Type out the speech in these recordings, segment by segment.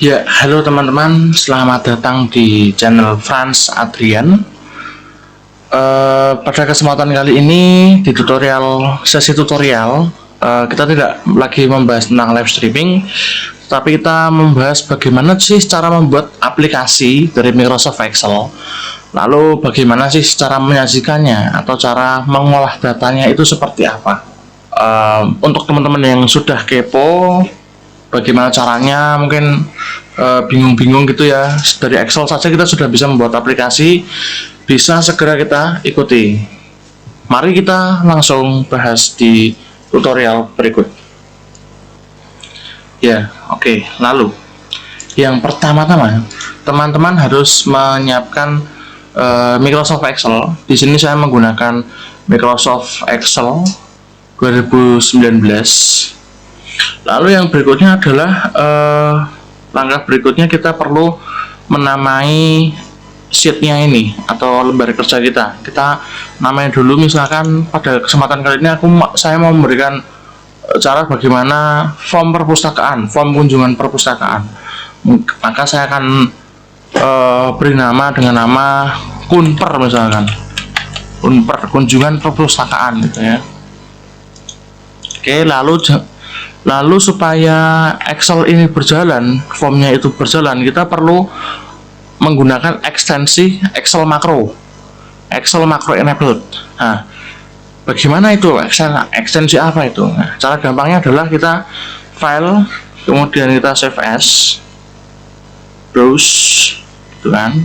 Ya, halo teman-teman, selamat datang di channel Franz Adrian. Pada kesempatan kali ini di sesi tutorial, kita tidak lagi membahas tentang live streaming, tapi kita membahas bagaimana sih cara membuat aplikasi dari Microsoft Excel. Lalu bagaimana sih cara menyajikannya atau cara mengolah datanya itu seperti apa? Untuk teman-teman yang sudah kepo bagaimana caranya, mungkin bingung-bingung gitu ya, dari Excel saja kita sudah bisa membuat aplikasi, bisa segera kita ikuti. Mari kita langsung bahas di tutorial berikut ya. Oke, lalu yang pertama-tama teman-teman harus menyiapkan Microsoft Excel. Di sini saya menggunakan Microsoft Excel 2019. Lalu yang berikutnya adalah langkah berikutnya kita perlu menamai sheetnya ini atau lembar kerja kita. Kita namai dulu, misalkan pada kesempatan kali ini saya mau memberikan cara bagaimana form perpustakaan, form kunjungan perpustakaan. Maka saya akan beri nama dengan nama kunper, misalkan kunper, kunjungan perpustakaan gitu ya. Oke, lalu supaya Excel ini berjalan, formnya itu berjalan, kita perlu menggunakan ekstensi Excel Macro enabled. Nah, bagaimana itu ekstensi apa itu? Nah, cara gampangnya adalah kita file, kemudian kita save as, browse, gitu kan.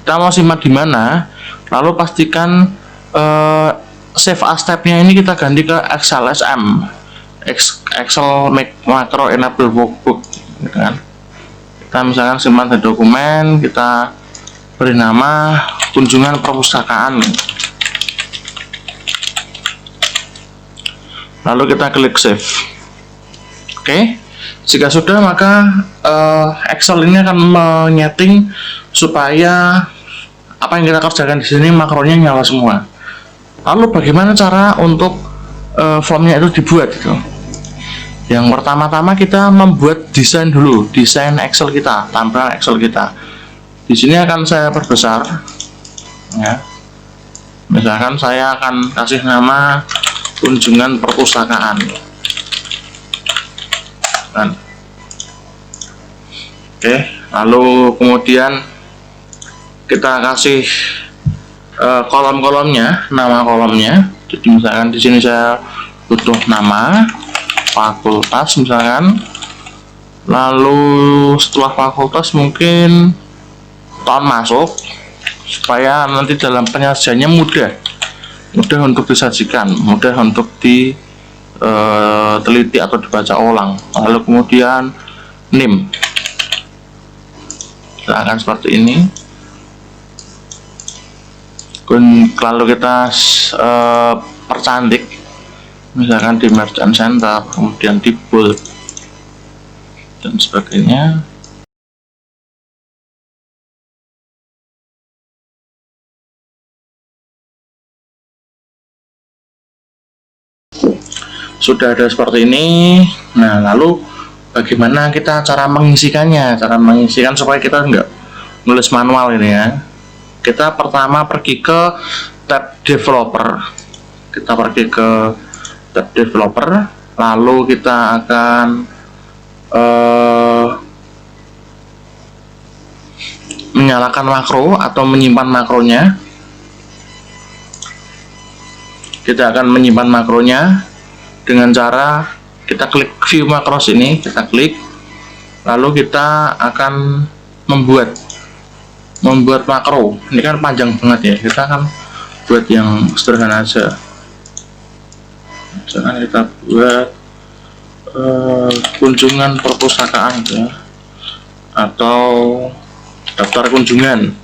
Kita mau simpan di mana, lalu pastikan save as tab-nya ini kita ganti ke XLSM, Excel Macro Enable Workbook, gitu kan. Kita misalkan simpan di dokumen, kita beri nama kunjungan perpustakaan, lalu kita klik save. Oke, jika sudah maka Excel ini akan menyeting supaya apa yang kita kerjakan di sini makronya nyala semua. Lalu bagaimana cara untuk formnya itu dibuat gitu? Yang pertama-tama kita membuat desain dulu, desain Excel kita, tampilan Excel kita. Di sini akan saya perbesar, ya. Misalkan saya akan kasih nama kunjungan perpustakaan. Dan, oke, lalu kemudian kita kasih kolom-kolomnya, nama kolomnya. Jadi misalkan di sini saya butuh nama fakultas misalkan, lalu setelah fakultas mungkin tahun masuk, supaya nanti dalam penyajiannya mudah untuk disajikan, mudah untuk diteliti atau dibaca ulang. Lalu kemudian NIM, misalkan seperti ini. Lalu kita percantik, misalkan di merge and center, kemudian di bold dan sebagainya. Sudah ada seperti ini. Nah, lalu bagaimana kita cara mengisikannya? Cara mengisikan supaya kita enggak nulis manual ini ya. Kita pertama pergi ke tab developer. Kita pergi ke tab developer, lalu kita akan menyalakan makro atau menyimpan makronya. Kita akan menyimpan makronya dengan cara kita klik view makros ini, kita klik, lalu kita akan membuat makro. Ini kan panjang banget ya, kita akan buat yang sederhana aja. Misalkan kita buat kunjungan perpustakaan ya, atau daftar kunjungan.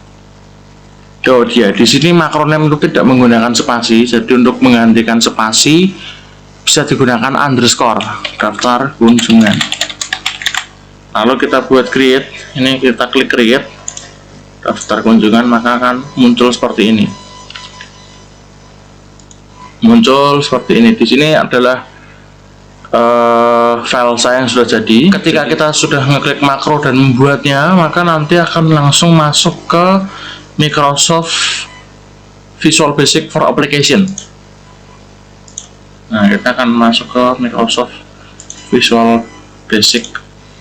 Oh dia di sini makroname itu tidak menggunakan spasi, jadi untuk menggantikan spasi bisa digunakan underscore, daftar kunjungan. Lalu kita buat create, ini kita klik create daftar kunjungan, maka akan muncul seperti ini. Muncul seperti ini. Di sini adalah file saya yang sudah jadi. Ketika kita sudah ngeklik makro dan membuatnya, maka nanti akan langsung masuk ke Microsoft Visual Basic for Application. Nah, kita akan masuk ke Microsoft Visual Basic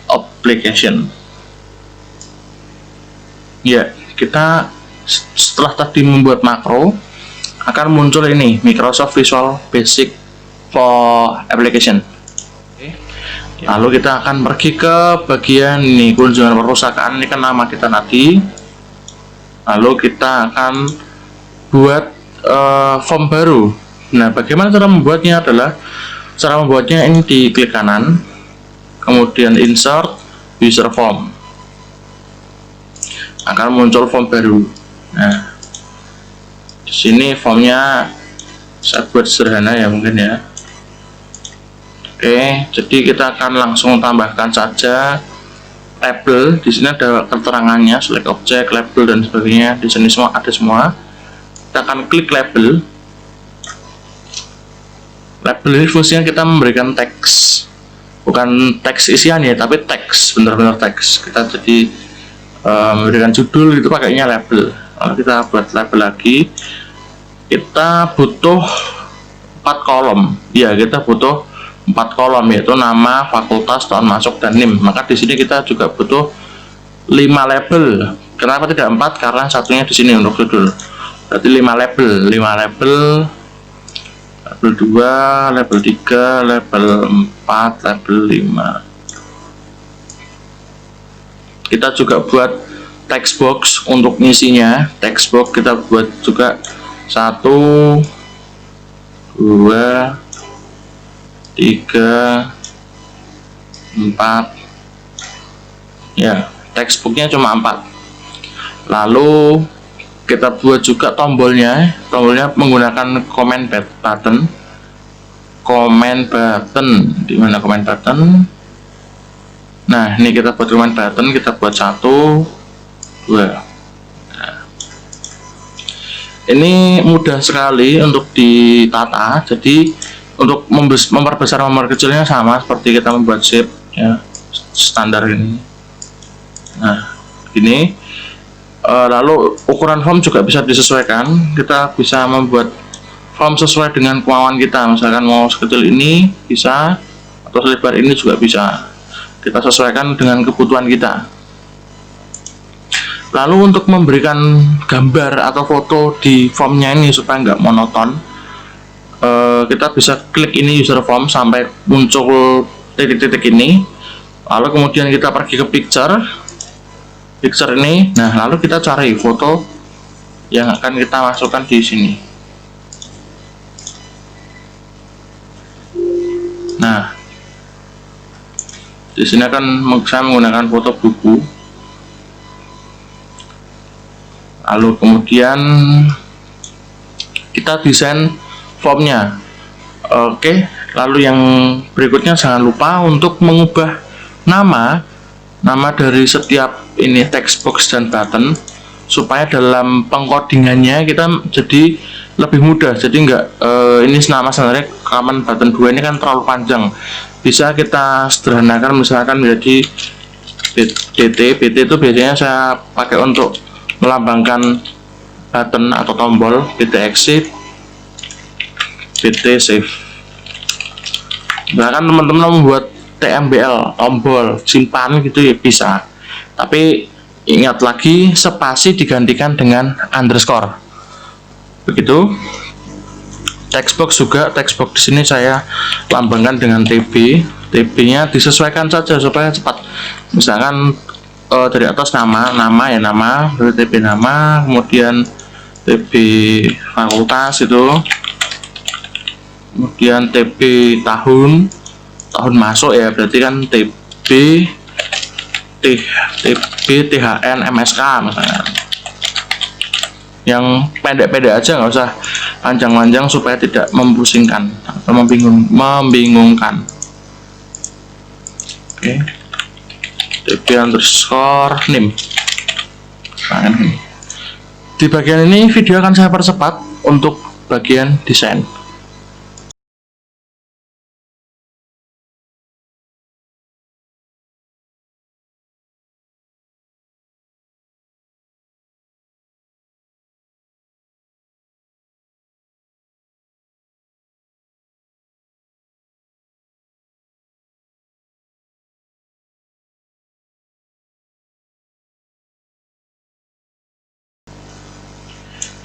Application. Ya, kita setelah tadi membuat makro, akan muncul ini Microsoft Visual Basic for Application. Lalu kita akan pergi ke bagian ini, kunjungan perpustakaan. Ini kan nama kita tadi. Lalu kita akan buat form baru. Nah, bagaimana cara membuatnya adalah cara membuatnya ini di klik kanan, kemudian insert user form, akan muncul form baru. Nah, di sini formnya saya buat sederhana ya mungkin ya. Oke, jadi kita akan langsung tambahkan saja label. Di sini ada keterangannya, select object, label dan sebagainya. Di sini semua ada semua. Kita akan klik label. Label ini fungsinya kita memberikan teks, bukan teks isian ya, tapi teks, benar-benar teks. Kita jadi memberikan judul itu pakainya label. Lalu kita buat label lagi. Kita butuh 4 kolom. Ya, kita butuh 4 kolom, yaitu nama, fakultas, tahun masuk, dan NIM. Maka di sini kita juga butuh 5 label. Kenapa tidak 4? Karena satunya di sini untuk judul. Berarti 5 label, 5 label, label 2, label 3, label 4, label 5. Kita juga buat text box untuk ngisinya. Text box kita buat juga 1, 2, 3, 4. Ya, textbooknya cuma 4. Lalu kita buat juga tombolnya menggunakan comment button. Comment button, di mana comment button? Nah, ini kita buat comment button, kita buat 1, 2. Nah, ini mudah sekali untuk ditata. Jadi untuk memperbesar memperkecilnya sama seperti kita membuat shape ya, standar ini. Nah, ini lalu ukuran form juga bisa disesuaikan. Kita bisa membuat form sesuai dengan kemauan kita. Misalkan mau sekecil ini bisa, atau selebar ini juga bisa. Kita sesuaikan dengan kebutuhan kita. Lalu untuk memberikan gambar atau foto di formnya ini supaya nggak monoton, kita bisa klik ini user form sampai muncul titik-titik ini. Lalu kemudian kita pergi ke picture ini. Nah, lalu kita cari foto yang akan kita masukkan di sini. Nah, di sini akan saya menggunakan foto buku. Lalu kemudian kita desain formnya. Oke, lalu yang berikutnya jangan lupa untuk mengubah nama dari setiap ini text box dan button, supaya dalam pengkodingannya kita jadi lebih mudah. Jadi enggak ini nama sebenarnya command button 2 ini kan terlalu panjang, bisa kita sederhanakan misalkan menjadi BT itu biasanya saya pakai untuk melambangkan button atau tombol, BT exit, BT save. Bahkan teman-teman membuat TMBL, tombol simpan gitu ya bisa, tapi ingat lagi spasi digantikan dengan underscore. Begitu. Textbox juga, textbox di sini saya lambangkan dengan TB. TB-nya disesuaikan saja supaya cepat. Misalkan dari atas nama ya nama, dari TB nama, kemudian TB fakultas itu, kemudian TB tahun masuk ya, berarti kan TB THN MSK misalnya. Yang pendek-pendek aja, nggak usah panjang-panjang supaya tidak mempusingkan atau membingungkan. Oke, TB underscore NIM. Nah, ini. Di bagian ini video akan saya percepat untuk bagian desain.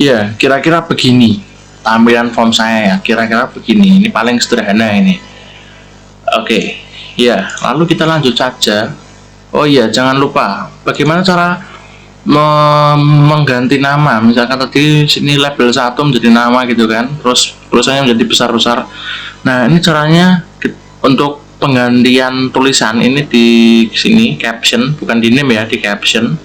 Ya, kira-kira begini tampilan form saya ya, kira-kira begini. Ini paling sederhana ini. Oke, ya, lalu kita lanjut saja. Oh iya, jangan lupa bagaimana cara mengganti nama. Misalkan tadi sini label 1 menjadi nama gitu kan, terus tulisannya menjadi besar-besar. Nah, ini caranya untuk penggantian tulisan ini di sini caption, bukan di name ya, di caption.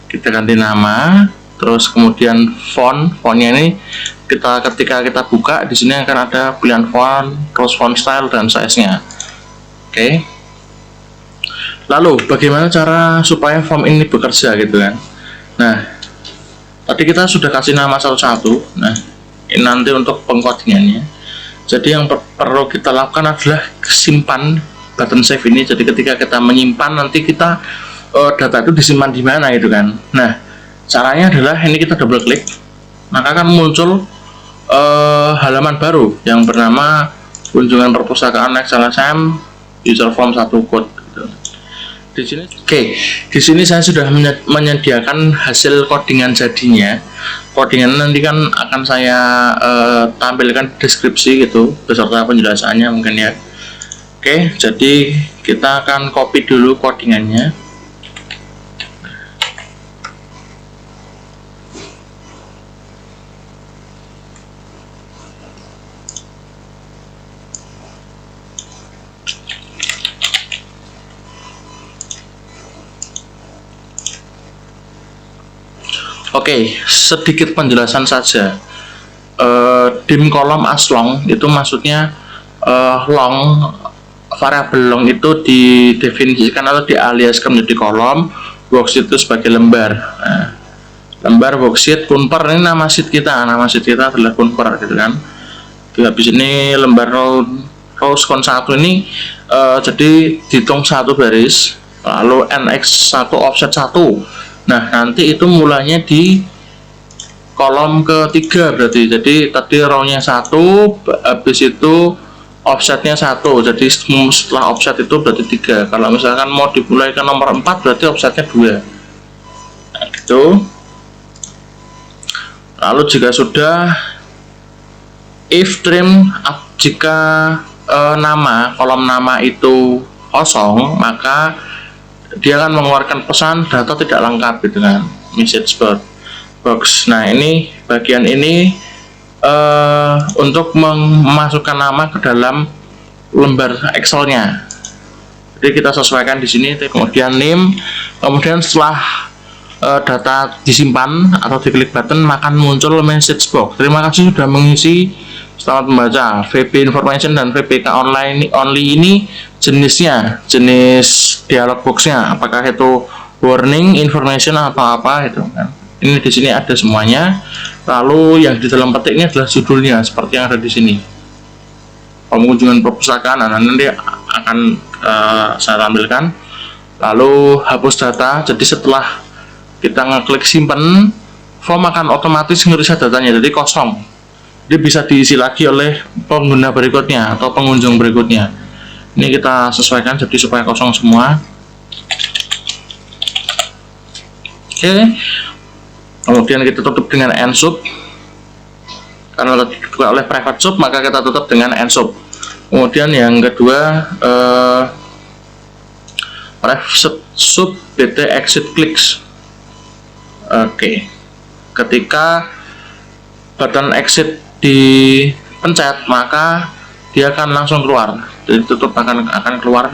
Kita ganti nama, terus kemudian fontnya ini ketika kita buka di sini akan ada pilihan font, terus font style dan size-nya. Oke. Lalu bagaimana cara supaya form ini bekerja gitu kan? Nah, tadi kita sudah kasih nama satu-satu. Nah, ini nanti untuk pengkodingannya. Jadi yang perlu kita lakukan adalah simpan button save ini. Jadi ketika kita menyimpan, nanti kita data itu disimpan di mana gitu kan. Nah, caranya adalah ini kita double klik, maka akan muncul halaman baru yang bernama kunjungan perpustakaan XLSM user form 1 code gitu. Di sini di sini saya sudah menyediakan hasil codingan jadinya. Codingan nanti kan akan saya tampilkan deskripsi gitu beserta penjelasannya mungkin ya. Oke, jadi kita akan copy dulu codingannya. Oke, sedikit penjelasan saja. Dim kolom as long itu maksudnya long, variabel long itu didefinisikan atau dialiaskan menjadi kolom, worksheet itu sebagai lembar. Nah, lembar, worksheet, kunper ini nama sheet kita adalah kunper gitu kan. Habis ini lembar rows con 1 ini jadi dihitung 1 baris, lalu nx1 offset 1. Nah, nanti itu mulanya di kolom ketiga berarti. Jadi tadi row-nya 1, habis itu offsetnya 1. Jadi setelah offset itu berarti 3. Kalau misalkan mau dimulai ke nomor 4 berarti offsetnya 2. Nah, gitu. Lalu jika sudah, if trim, jika kolom nama itu kosong, maka dia akan mengeluarkan pesan data tidak lengkap gitu kan, message box. Nah, ini bagian ini untuk memasukkan nama ke dalam lembar Excel-nya. Jadi kita sesuaikan di sini, kemudian name, kemudian setelah data disimpan atau diklik button maka muncul message box. Terima kasih sudah mengisi, selamat membaca. VP information dan VPK online only ini jenis dialog boxnya, apakah itu warning, information atau apa itu kan. Ini di sini ada semuanya. Lalu yang di dalam petik ini adalah judulnya seperti yang ada di sini. Pengunjungan perpustakaan, nah, nanti akan saya tampilkan. Lalu hapus data. Jadi setelah kita ngeklik simpan, form akan otomatis ngereset datanya, jadi kosong. Dia bisa diisi lagi oleh pengguna berikutnya atau pengunjung berikutnya. Ini kita sesuaikan jadi supaya kosong semua. Oke. Kemudian kita tutup dengan end sub. Karena dibuka oleh private sub, maka kita tutup dengan end sub. Kemudian yang kedua, private sub bt exit clicks. Oke. Ketika button exit dipencet, maka dia akan langsung keluar. Jadi tutup akan keluar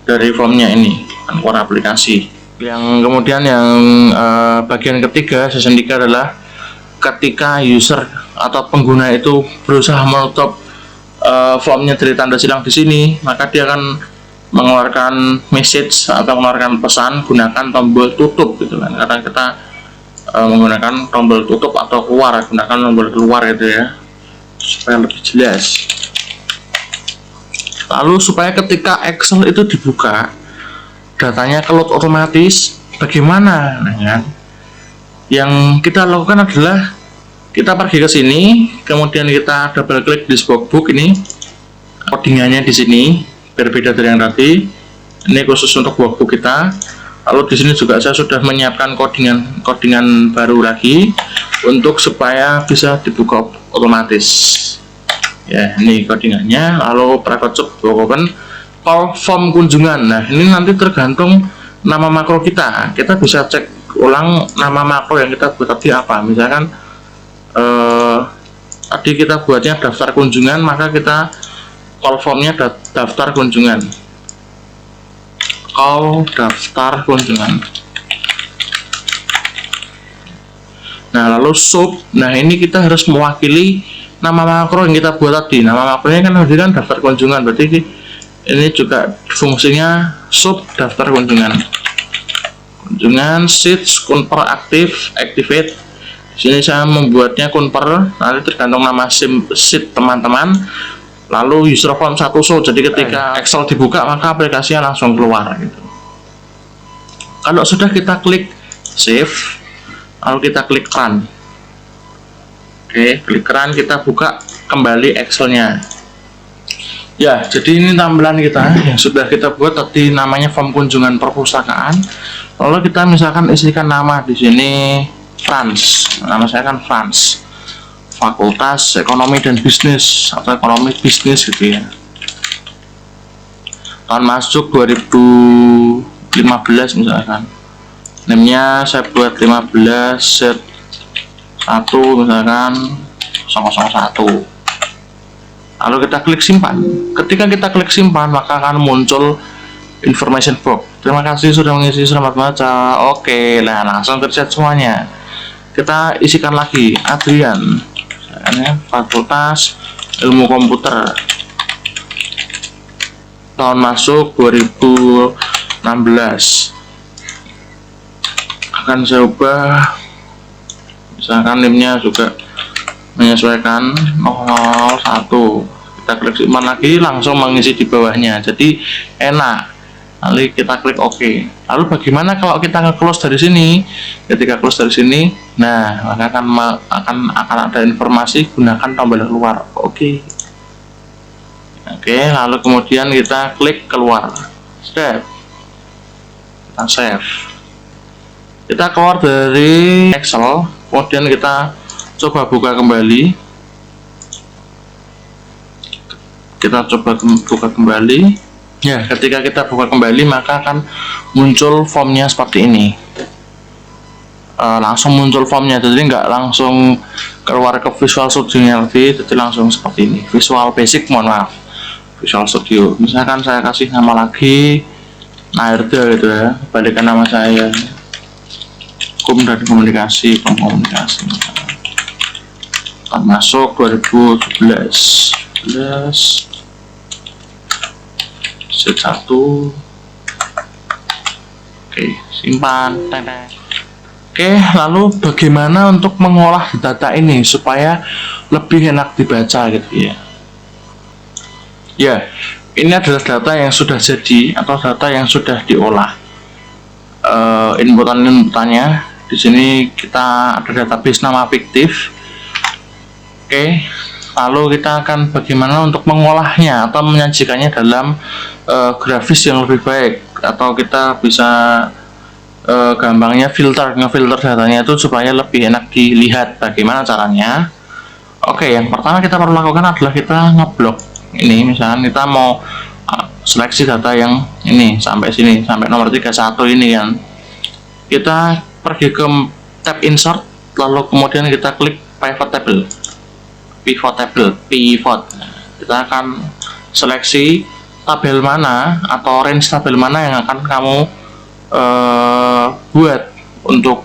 dari formnya ini, akan keluar aplikasi. Yang kemudian yang bagian ketiga, season 3 adalah ketika user atau pengguna itu berusaha menutup formnya dari tanda silang di sini, maka dia akan mengeluarkan message atau mengeluarkan pesan gunakan tombol tutup gitu kan. Karena kita menggunakan tombol tutup atau gunakan tombol keluar gitu ya, supaya lebih jelas. Lalu supaya ketika Excel itu dibuka, datanya keload otomatis, bagaimana? Nah, kan? Yang kita lakukan adalah kita pergi ke sini, kemudian kita double klik di workbook ini, codingannya di sini berbeda dari yang tadi. Ini khusus untuk workbook kita. Lalu di sini juga saya sudah menyiapkan codingan baru lagi. untuk supaya bisa dibuka otomatis. Ya, ini codingannya. Lalu private sub call form kunjungan. Nah, ini nanti tergantung nama makro kita. Kita bisa cek ulang nama makro yang kita buat tadi apa. Misalkan tadi kita buatnya daftar kunjungan, maka kita call formnya daftar kunjungan. Call daftar kunjungan. Nah, lalu sub. Nah, ini kita harus mewakili nama makro yang kita buat tadi. Nama makronya kan daftar kunjungan, berarti ini juga fungsinya sub daftar kunjungan. Kunjungan sheets convert aktif activate. Di sini saya membuatnya convert, nanti tergantung nama sheet teman-teman. Lalu user form 1 show. Jadi ketika Excel dibuka maka aplikasinya langsung keluar gitu. Kalau sudah kita klik save, lalu kita klik run. Oke, klik run, kita buka kembali Excelnya. Ya, jadi ini tampilan kita yang sudah kita buat tadi, namanya form kunjungan perpustakaan. Lalu kita misalkan isikan nama di sini Frans. Nama saya kan Frans. Fakultas Ekonomi dan Bisnis atau Ekonomi Bisnis gitu ya. Tahun masuk 2015 misalkan. Name-nya saya buat 15 set 1 misalkan 001. Lalu kita klik simpan. Ketika kita klik simpan, maka akan muncul information box. Terima kasih sudah mengisi, selamat baca. Oke, nah langsung terset semuanya. Kita isikan lagi Adrian, Fakultas Ilmu Komputer, tahun masuk 2016. Akan saya ubah, misalkan NIM-nya juga menyesuaikan 001. Kita klik simpan lagi, langsung mengisi di bawahnya, jadi enak. Lalu kita klik OK. Lalu bagaimana kalau kita nge-close dari sini? Ketika close dari sini, nah maka akan ada informasi gunakan tombol keluar. Oke, lalu kemudian kita klik keluar. Step. Kita save. Kita keluar dari Excel, kemudian kita coba buka kembali. Kita coba buka kembali. Ya, ketika kita buka kembali maka akan muncul formnya seperti ini. Langsung muncul formnya, jadi nggak langsung keluar ke Visual Studio LV, jadi langsung seperti ini. Visual Basic, mohon maaf, Visual Studio. Misalkan saya kasih nama lagi Nairda gitu ya, balikan nama saya Kum dan Komunikasi, masuk 2017 set 1. Oke, simpan. Oke, lalu bagaimana untuk mengolah data ini supaya lebih enak dibaca gitu ya. Ya, ini adalah data yang sudah jadi atau data yang sudah diolah. Inputannya di sini kita ada database nama fiktif. Oke, lalu kita akan bagaimana untuk mengolahnya atau menyajikannya dalam grafis yang lebih baik, atau kita bisa gampangnya ngefilter datanya itu supaya lebih enak dilihat. Bagaimana caranya? Oke, yang pertama kita perlu lakukan adalah kita ngeblok ini. Misalnya kita mau seleksi data yang ini sampai sini, sampai nomor 31 ini kan. Kita pergi ke tab insert, lalu kemudian kita klik pivot table. Kita akan seleksi tabel mana atau range tabel mana yang akan kamu buat untuk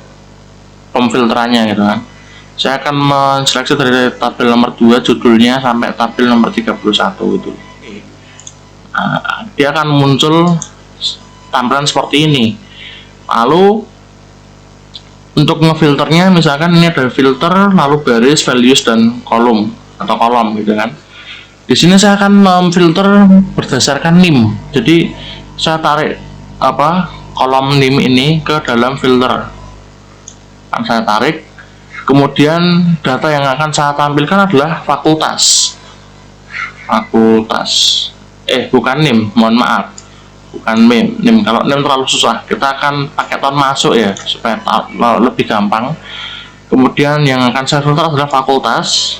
pemfilterannya gitu kan. Saya akan menseleksi dari tabel nomor 2 judulnya sampai tabel nomor 31 gitu. Dia akan muncul tampilan seperti ini. Lalu untuk ngefilternya, misalkan ini ada filter, lalu baris, values, dan kolom atau kolom gitu kan. Di sini saya akan memfilter berdasarkan NIM. Jadi saya tarik kolom NIM ini ke dalam filter. Saya tarik, kemudian data yang akan saya tampilkan adalah fakultas. Bukan NIM, mohon maaf, bukan NIM. Kalau NIM terlalu susah, kita akan pakai tahun masuk ya supaya lebih gampang. Kemudian yang akan saya filter adalah fakultas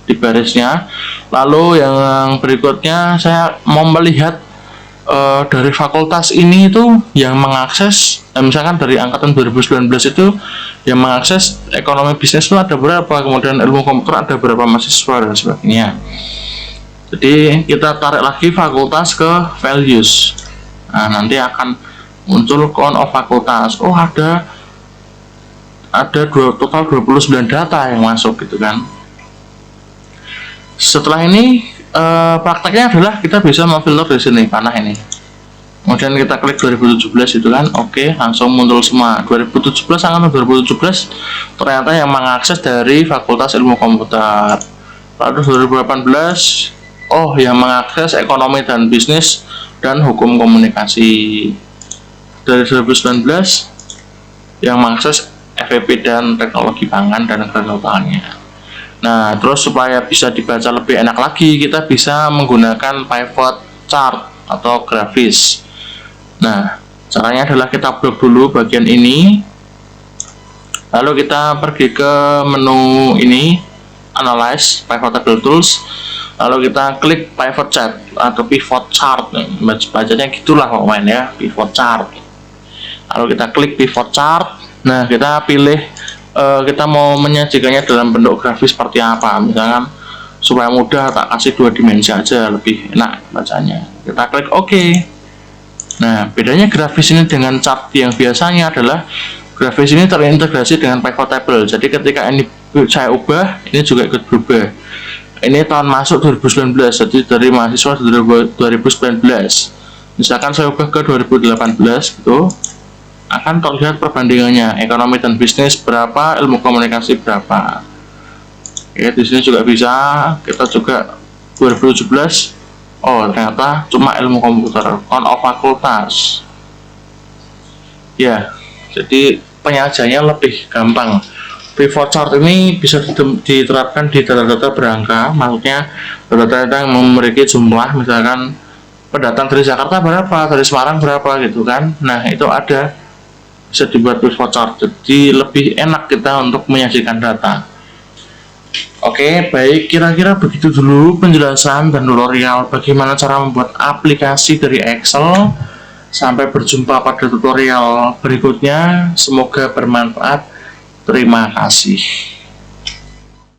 di barisnya. Lalu yang berikutnya saya mau melihat dari fakultas ini itu yang mengakses, misalkan dari angkatan 2019 itu yang mengakses ekonomi bisnis itu ada berapa, kemudian ilmu komputer ada berapa mahasiswa dan sebagainya. Jadi kita tarik lagi fakultas ke values. Nah, nanti akan muncul count of fakultas. Oh, ada total 29 data yang masuk gitu kan. Setelah ini prakteknya adalah kita bisa memfilter di sini panah ini. Kemudian kita klik 2017 itu kan, oke, langsung muncul semua. 2017 angkatan 2017 ternyata yang mengakses dari Fakultas Ilmu Komputer. Lalu 2018, oh, yang mengakses ekonomi dan bisnis dan hukum komunikasi. Dari 2019 yang mengakses FEP dan teknologi pangan dan kedaulatannya. Nah, terus supaya bisa dibaca lebih enak lagi, kita bisa menggunakan pivot chart atau grafis. Nah, caranya adalah kita blok dulu bagian ini, lalu kita pergi ke menu ini, Analyze Pivot Table Tools, lalu kita klik pivot chart atau pivot chart. Bacanya gitulah pokoknya ya, pivot chart. Lalu kita klik pivot chart. Nah, kita pilih kita mau menyajikannya dalam bentuk grafis seperti apa, misalkan supaya mudah tak kasih 2 dimensi aja, lebih enak bacanya. Kita klik OK. Nah, bedanya grafis ini dengan chart yang biasanya adalah grafis ini terintegrasi dengan pivot table. Jadi ketika ini saya ubah, ini juga ikut berubah. Ini tahun masuk 2019, jadi dari mahasiswa 2019. Misalkan saya ubah ke 2018 gitu, akan terlihat perbandingannya, ekonomi dan bisnis berapa, ilmu komunikasi berapa. Oke, di sini juga bisa kita juga 2017. Oh, ternyata cuma ilmu komputer, count of fakultas. Ya, jadi penyajiannya lebih gampang. Pivot chart ini bisa diterapkan di data-data berangka, maksudnya data-data yang memiliki jumlah, misalkan pendatang dari Jakarta berapa, dari Semarang berapa gitu kan. Nah, itu ada, bisa dibuat pivot chart, jadi lebih enak kita untuk menyajikan data. Oke, baik, kira-kira begitu dulu penjelasan dan tutorial bagaimana cara membuat aplikasi dari Excel. Sampai berjumpa pada tutorial berikutnya, semoga bermanfaat. Terima kasih.